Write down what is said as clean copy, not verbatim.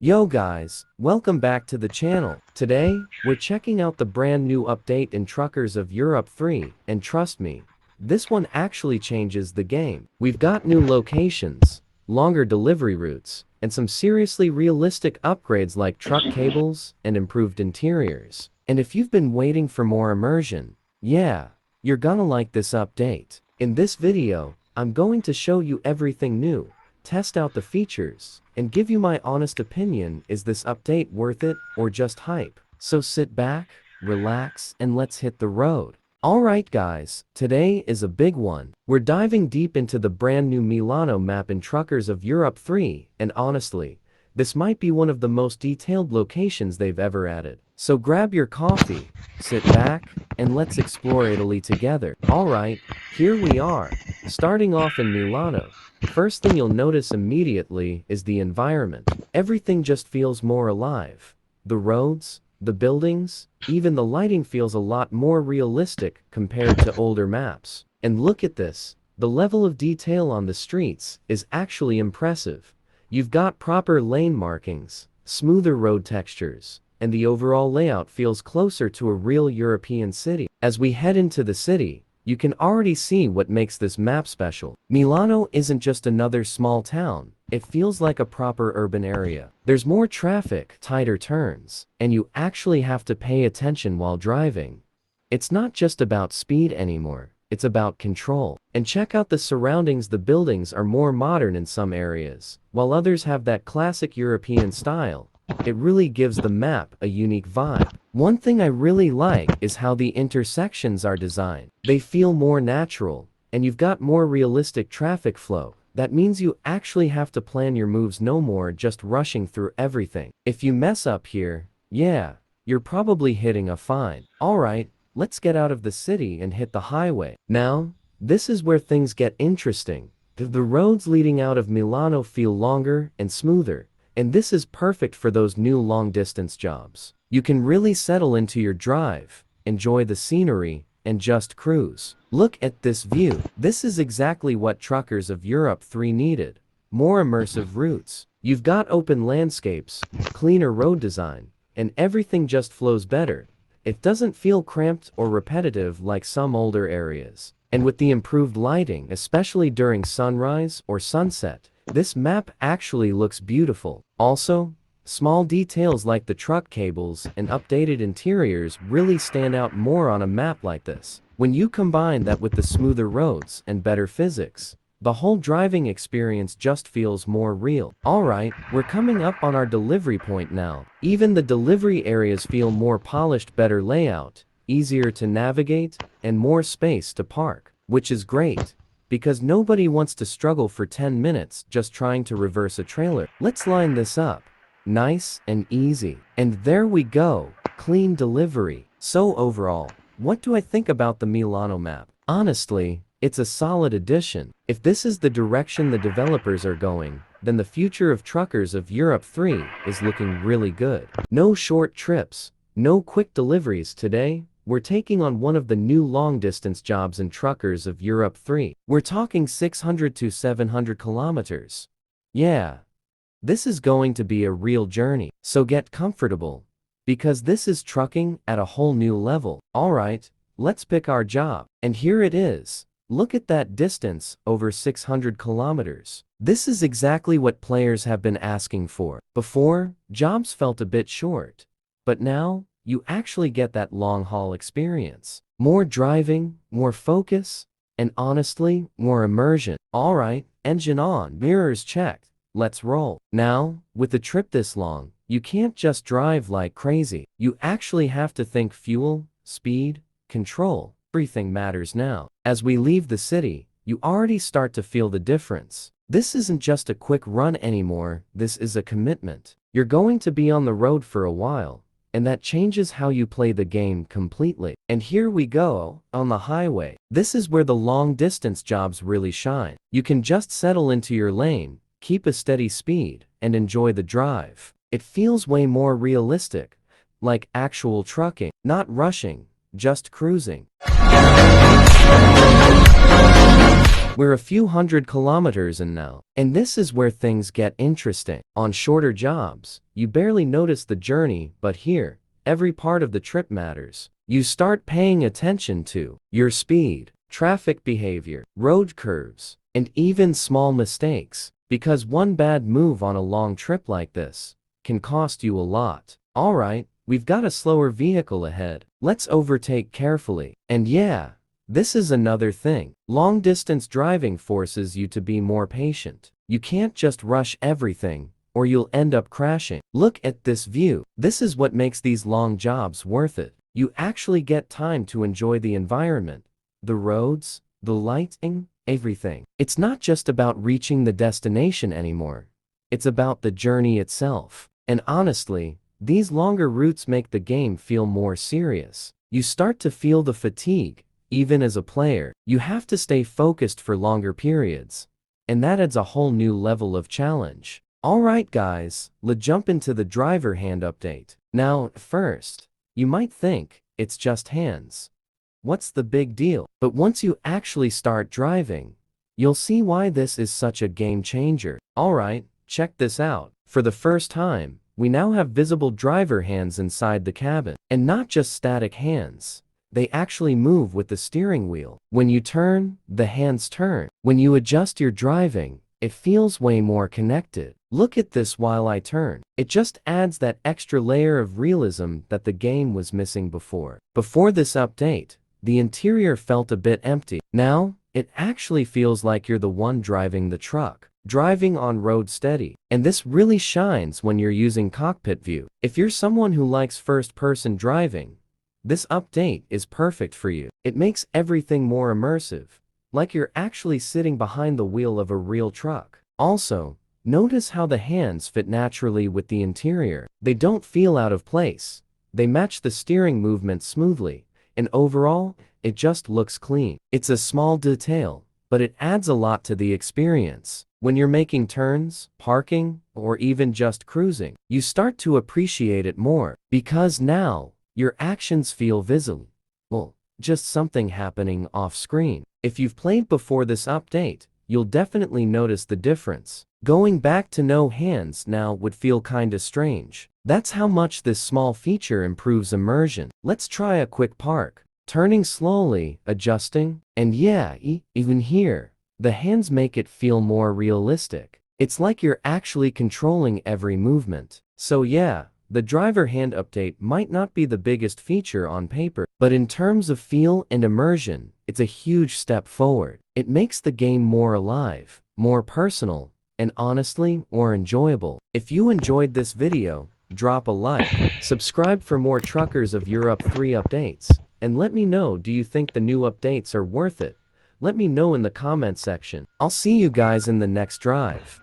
Yo guys, welcome back to the channel. Today, we're checking out the brand new update in Truckers of Europe 3, and trust me, this one actually changes the game. We've got new locations, longer delivery routes, and some seriously realistic upgrades like truck cables and improved interiors. And if you've been waiting for more immersion, yeah, you're gonna like this update. In this video, I'm going to show you everything new, test out the features, and give you my honest opinion. Is this update worth it or just hype? So sit back, relax, and let's hit the road. Alright guys, today is a big one. We're diving deep into the brand new Milano map in Truckers of Europe 3, and honestly, this might be one of the most detailed locations they've ever added. So grab your coffee, sit back, and let's explore Italy together. Alright, here we are, starting off in Milano. First thing you'll notice immediately is the environment. Everything just feels more alive. The roads, the buildings, even the lighting feels a lot more realistic compared to older maps. And look at this, the level of detail on the streets is actually impressive. You've got proper lane markings, smoother road textures, and the overall layout feels closer to a real European city. As we head into the city, you can already see what makes this map special. Milano isn't just another small town, it feels like a proper urban area. There's more traffic, tighter turns, and you actually have to pay attention while driving. It's not just about speed anymore, it's about control. And check out the surroundings. The buildings are more modern in some areas, while others have that classic European style. It really gives the map a unique vibe. One thing I really like is how the intersections are designed. They feel more natural, and you've got more realistic traffic flow. That means you actually have to plan your moves, no more just rushing through everything. If you mess up here, yeah, you're probably hitting a fine. Alright, let's get out of the city and hit the highway. Now, this is where things get interesting. The roads leading out of Milano feel longer and smoother. And this is perfect for those new long-distance jobs. You can really settle into your drive, enjoy the scenery, and just cruise. Look at this view. This is exactly what Truckers of Europe 3 needed. More immersive routes. You've got open landscapes, cleaner road design, and everything just flows better. It doesn't feel cramped or repetitive like some older areas. And with the improved lighting, especially during sunrise or sunset, this map actually looks beautiful. Also, small details like the truck cables and updated interiors really stand out more on a map like this. When you combine that with the smoother roads and better physics, the whole driving experience just feels more real. Alright, we're coming up on our delivery point now. Even the delivery areas feel more polished, better layout, easier to navigate, and more space to park, which is great, because nobody wants to struggle for 10 minutes just trying to reverse a trailer. Let's line this up. Nice and easy. And there we go, clean delivery. So overall, what do I think about the Milano map? Honestly, it's a solid addition. If this is the direction the developers are going, then the future of Truckers of Europe 3 is looking really good. No short trips, no quick deliveries today. We're taking on one of the new long-distance jobs in Truckers of Europe 3. We're talking 600 to 700 kilometers. Yeah, this is going to be a real journey. So get comfortable, because this is trucking at a whole new level. Alright, let's pick our job. And here it is. Look at that distance, over 600 kilometers. This is exactly what players have been asking for. Before, jobs felt a bit short. But now, you actually get that long-haul experience. More driving, more focus, and honestly, more immersion. Alright, engine on, mirrors checked, let's roll. Now, with a trip this long, you can't just drive like crazy. You actually have to think fuel, speed, control. Everything matters now. As we leave the city, you already start to feel the difference. This isn't just a quick run anymore, this is a commitment. You're going to be on the road for a while, and that changes how you play the game completely. And here we go, on the highway. This is where the long-distance jobs really shine. You can just settle into your lane, keep a steady speed, and enjoy the drive. It feels way more realistic, like actual trucking, not rushing, just cruising. We're a few hundred kilometers in now. And this is where things get interesting. On shorter jobs, you barely notice the journey, but here, every part of the trip matters. You start paying attention to your speed, traffic behavior, road curves, and even small mistakes, because one bad move on a long trip like this can cost you a lot. Alright, we've got a slower vehicle ahead. Let's overtake carefully. And yeah, this is another thing. Long-distance driving forces you to be more patient. You can't just rush everything, or you'll end up crashing. Look at this view. This is what makes these long jobs worth it. You actually get time to enjoy the environment, the roads, the lighting, everything. It's not just about reaching the destination anymore. It's about the journey itself. And honestly, these longer routes make the game feel more serious. You start to feel the fatigue. Even as a player, you have to stay focused for longer periods. And that adds a whole new level of challenge. Alright guys, let's jump into the driver hand update. Now, first, you might think, it's just hands. What's the big deal? But once you actually start driving, you'll see why this is such a game changer. Alright, check this out. For the first time, we now have visible driver hands inside the cabin. And not just static hands. They actually move with the steering wheel. When you turn, the hands turn. When you adjust your driving, it feels way more connected. Look at this while I turn. It just adds that extra layer of realism that the game was missing before. Before this update, the interior felt a bit empty. Now, it actually feels like you're the one driving the truck. Driving on road steady. And this really shines when you're using cockpit view. If you're someone who likes first-person driving, this update is perfect for you. It makes everything more immersive, like you're actually sitting behind the wheel of a real truck. Also, notice how the hands fit naturally with the interior. They don't feel out of place. They match the steering movement smoothly, and overall, it just looks clean. It's a small detail, but it adds a lot to the experience. When you're making turns, parking, or even just cruising, you start to appreciate it more, because now, your actions feel visible. Well, just something happening off-screen. If you've played before this update, you'll definitely notice the difference. Going back to no hands now would feel kinda strange. That's how much this small feature improves immersion. Let's try a quick park. Turning slowly, adjusting, and yeah, even here, the hands make it feel more realistic. It's like you're actually controlling every movement. So yeah, the driver hand update might not be the biggest feature on paper, but in terms of feel and immersion, it's a huge step forward. It makes the game more alive, more personal, and honestly, more enjoyable. If you enjoyed this video, drop a like, subscribe for more Truckers of Europe 3 updates, and let me know, do you think the new updates are worth it? Let me know in the comment section. I'll see you guys in the next drive.